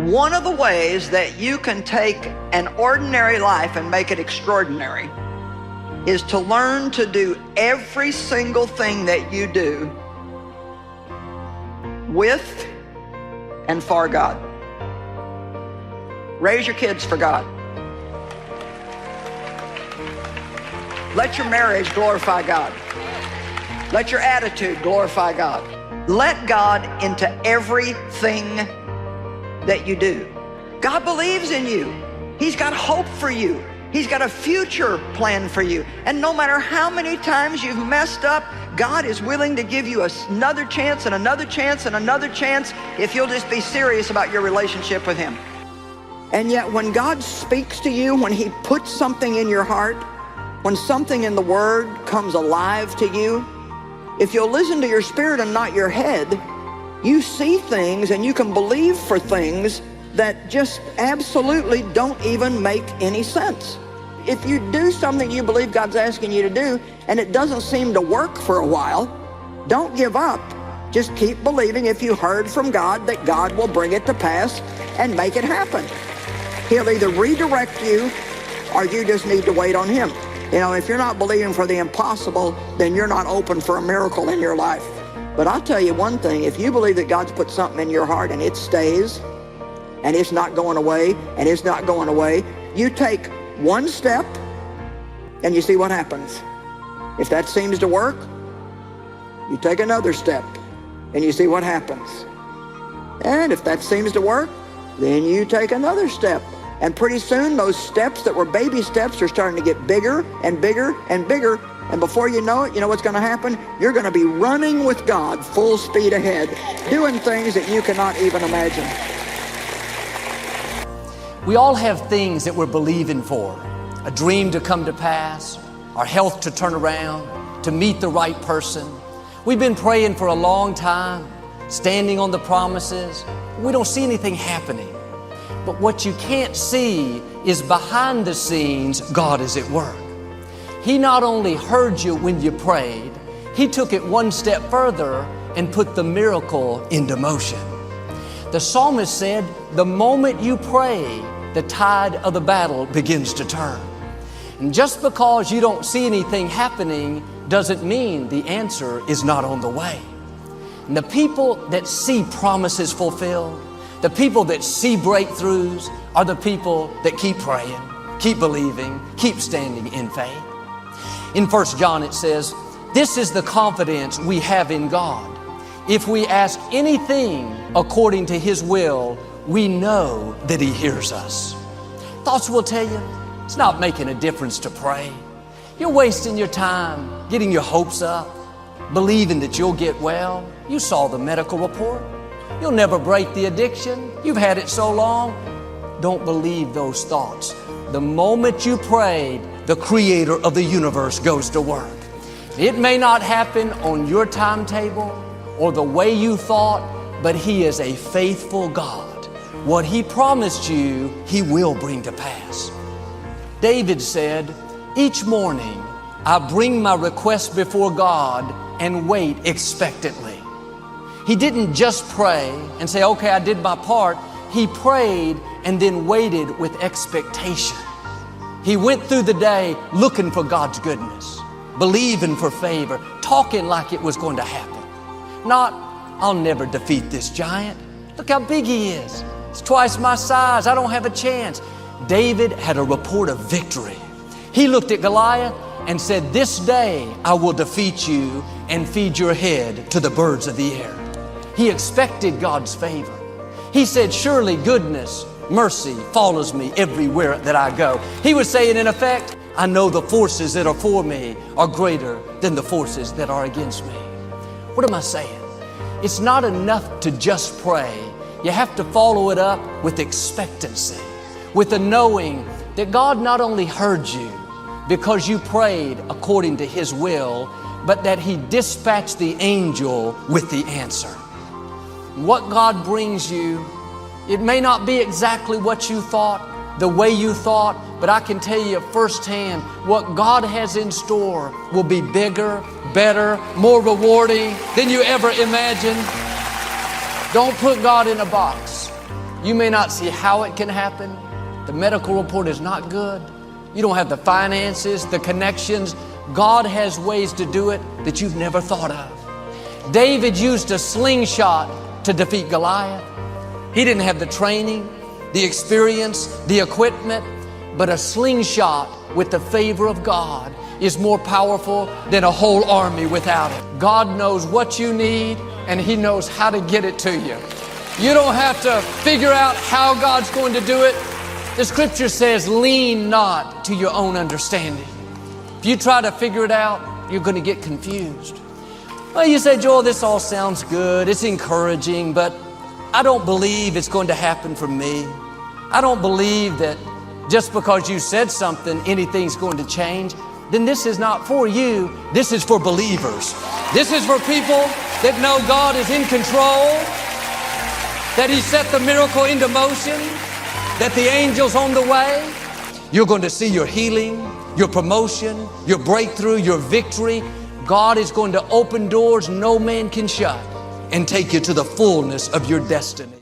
One of the ways that you can take an ordinary life and make it extraordinary is to learn to do every single thing that you do with and for God. Raise your kids for God. Let your marriage glorify God. Let your attitude glorify God. Let God into everything that you do. God believes in you. He's got hope for you. He's got a future plan for you. And no matter how many times you've messed up, God is willing to give you another chance and another chance and another chance if you'll just be serious about your relationship with Him. And yet when God speaks to you, when He puts something in your heart, when something in the Word comes alive to you, if you'll listen to your spirit and not your head, you see things and you can believe for things that just absolutely don't even make any sense. If you do something you believe God's asking you to do and it doesn't seem to work for a while, don't give up. Just keep believing if you heard from God that God will bring it to pass and make it happen. He'll either redirect you or you just need to wait on Him. You know, if you're not believing for the impossible, then you're not open for a miracle in your life. But I'll tell you one thing, if you believe that God's put something in your heart and it stays, and it's not going away, and it's not going away, you take one step and you see what happens. If that seems to work, you take another step and you see what happens. And if that seems to work, then you take another step. And pretty soon those steps that were baby steps are starting to get bigger and bigger and bigger. And before you know it, you know what's going to happen? You're going to be running with God full speed ahead, doing things that you cannot even imagine. We all have things that we're believing for. A dream to come to pass, our health to turn around, to meet the right person. We've been praying for a long time, standing on the promises. We don't see anything happening. But what you can't see is behind the scenes, God is at work. He not only heard you when you prayed, He took it one step further and put the miracle into motion. The psalmist said, the moment you pray, the tide of the battle begins to turn. And just because you don't see anything happening doesn't mean the answer is not on the way. And the people that see promises fulfilled, the people that see breakthroughs are the people that keep praying, keep believing, keep standing in faith. In 1 John it says, this is the confidence we have in God. If we ask anything according to His will, we know that He hears us. Thoughts will tell you, it's not making a difference to pray. You're wasting your time getting your hopes up, believing that you'll get well. You saw the medical report. You'll never break the addiction. You've had it so long. Don't believe those thoughts. The moment you prayed, the Creator of the universe goes to work. It may not happen on your timetable or the way you thought, but He is a faithful God. What He promised you, He will bring to pass. David said, each morning I bring my request before God and wait expectantly. He didn't just pray and say, okay, I did my part. He prayed and then waited with expectation. He went through the day looking for God's goodness, believing for favor, talking like it was going to happen. Not, I'll never defeat this giant. Look how big he is. It's twice my size. I don't have a chance. David had a report of victory. He looked at Goliath and said, this day I will defeat you and feed your head to the birds of the air. He expected God's favor. He said, surely goodness, mercy follows me everywhere that I go. He was saying, in effect, I know the forces that are for me are greater than the forces that are against me. What am I saying? It's not enough to just pray. You have to follow it up with expectancy, with a knowing that God not only heard you because you prayed according to His will, but that He dispatched the angel with the answer. What God brings you, it may not be exactly what you thought, the way you thought, but I can tell you firsthand, what God has in store will be bigger, better, more rewarding than you ever imagined. Don't put God in a box. You may not see how it can happen. The medical report is not good. You don't have the finances, the connections. God has ways to do it that you've never thought of. David used a slingshot to defeat Goliath. He didn't have the training, the experience, the equipment, but a slingshot with the favor of God is more powerful than a whole army without it. God knows what you need, and He knows how to get it to you. You don't have to figure out how God's going to do it. The scripture says, lean not to your own understanding. If you try to figure it out, you're going to get confused. Well, you say, Joel, this all sounds good. It's encouraging, but I don't believe it's going to happen for me. I don't believe that just because you said something, anything's going to change. Then this is not for you. This is for believers. This is for people that know God is in control, that He set the miracle into motion, that the angel's on the way. You're going to see your healing, your promotion, your breakthrough, your victory. God is going to open doors no man can shut and take you to the fullness of your destiny.